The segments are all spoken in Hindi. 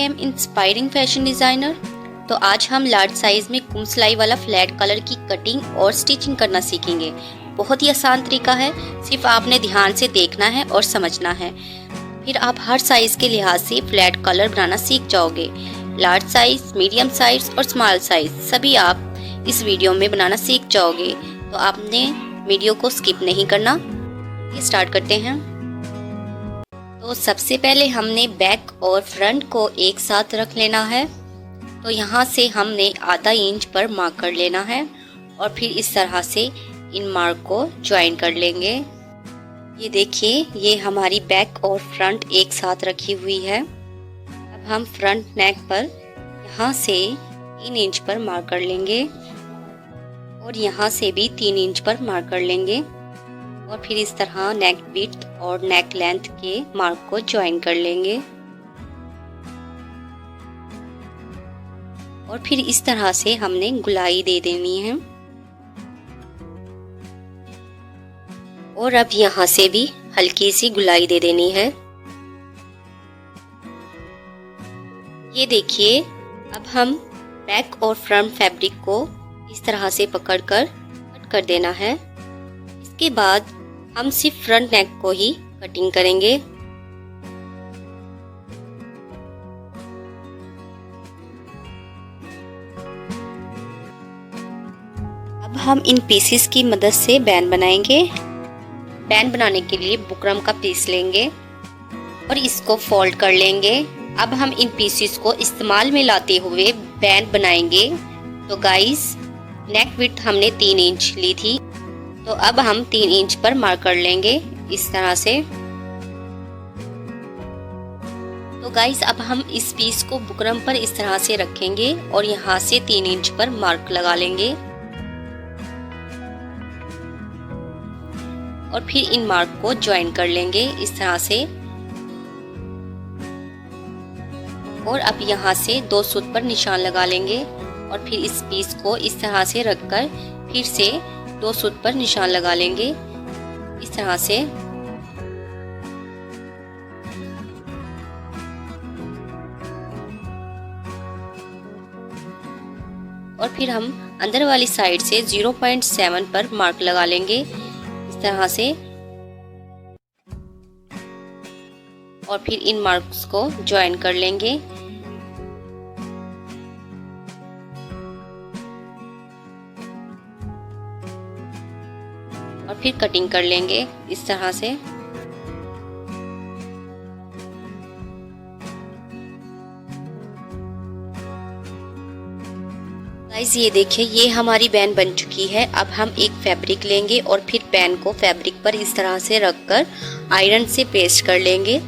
M inspiring fashion designer. तो आज हम लार्ज साइज़ में कुम सिलाई वाला फ्लैट कलर की कटिंग और स्टिचिंग करना सीखेंगे। बहुत ही आसान तरीका है, सिर्फ आपने ध्यान से देखना है और समझना है। फिर आप हर साइज़ के लिहाज से फ्लैट कलर बनाना सीख जाओगे। लार्ज साइज़, मीडियम साइज़ और स्मॉल साइज़ सभी आप इस वीडियो में बनाना सीख जाओगे। तो आपने वीडियो को स्किप नहीं करना। ये स्टार्ट करते हैं। तो सबसे पहले हमने बैक और फ्रंट को एक साथ रख लेना है। तो यहाँ से हमने आधा इंच पर मार्क कर लेना है और फिर इस तरह से इन मार्क को ज्वाइन कर लेंगे। ये देखिए, ये हमारी बैक और फ्रंट एक साथ रखी हुई है। अब हम फ्रंट नेक पर यहाँ से 3 इंच पर मार्क कर लेंगे और यहाँ से भी 3 इंच पर मार्क कर लेंगे और फिर इस तरह नेक विड्थ और नेक लेंथ के मार्क को ज्वाइन कर लेंगे और फिर इस तरह से हमने गुलाई दे देनी है। और अब यहाँ से भी हल्की सी गुलाई दे देनी है। ये देखिए, अब हम बैक और फ्रंट फैब्रिक को इस तरह से पकड़कर कट कर देना है। इसके बाद हम सिर्फ फ्रंट नेक को ही कटिंग करेंगे। अब हम इन पीसेस की मदद से बैन बनाएंगे। बैन बनाने के लिए बुकरम का पीस लेंगे और इसको फोल्ड कर लेंगे। अब हम इन पीसेस को इस्तेमाल में लाते हुए बैन बनाएंगे। तो गाइस, नेक विड्थ हमने 3 इंच ली थी, तो अब हम 3 इंच पर मार्क कर लेंगे इस तरह से। तो गाइस, अब हम इस पीस को बुकरम पर इस तरह से रखेंगे और यहाँ से 3 इंच पर मार्क लगा लेंगे और फिर इन मार्क को ज्वाइन कर लेंगे इस तरह से। और अब यहाँ से 2 सूत पर निशान लगा लेंगे और फिर इस पीस को इस तरह से रखकर फिर से 2 सूत पर निशान लगा लेंगे इस तरह से। और फिर हम अंदर वाली साइड से 0.7 पर मार्क लगा लेंगे इस तरह से और फिर इन मार्क्स को ज्वाइन कर लेंगे। और फिर कटिंग कर लेंगे इस तरह से। गाइस, ये देखिए, ये हमारी बैन बन चुकी है। अब हम एक फैब्रिक लेंगे और फिर बैन को फैब्रिक पर इस तरह से रखकर आयरन से पेस्ट कर लेंगे।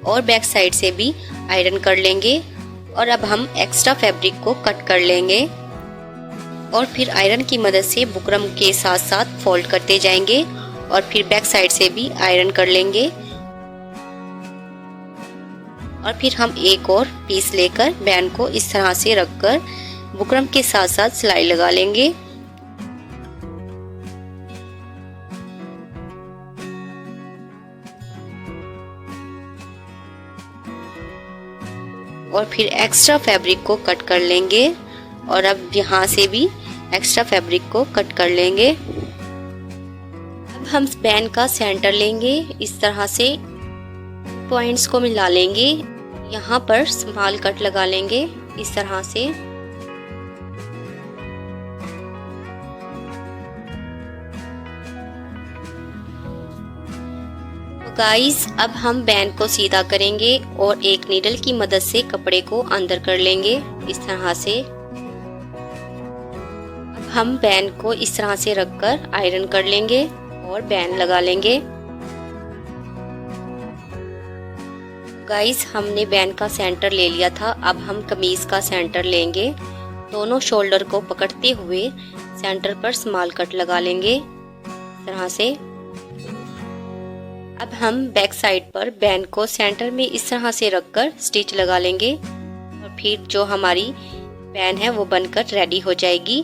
और बैक साइड से भी आयरन कर लेंगे और अब हम एक्स्ट्रा फैब्रिक को कट कर लेंगे और फिर आयरन की मदद से बुकरम के साथ साथ फोल्ड करते जाएंगे और फिर बैक साइड से भी आयरन कर लेंगे। और फिर हम एक और पीस लेकर बैन को इस तरह से रखकर बुकरम के साथ साथ सिलाई लगा लेंगे। और फिर एक्स्ट्रा फैब्रिक को कट कर लेंगे और अब यहाँ से भी एक्स्ट्रा फैब्रिक को कट कर लेंगे। अब हम बैन का सेंटर लेंगे, इस तरह से पॉइंट्स को मिला लेंगे। यहाँ पर स्मॉल कट लगा लेंगे इस तरह से। तो गाइस, अब हम बैन को सीधा करेंगे और एक नीडल की मदद से कपड़े को अंदर कर लेंगे इस तरह से। अब हम बैन को इस तरह से रखकर आयरन कर लेंगे और बैन लगा लेंगे। गाइस, हमने बैन का सेंटर ले लिया था। अब हम कमीज का सेंटर लेंगे। दोनों शोल्डर को पकड़ते हुए सेंटर पर स्मॉल कट लगा लेंगे इस तरह से। अब हम बैक साइड पर बैन को सेंटर में इस तरह से रखकर स्टिच लगा लेंगे और फिर जो हमारी बैन है वो बनकर रेडी हो जाएगी।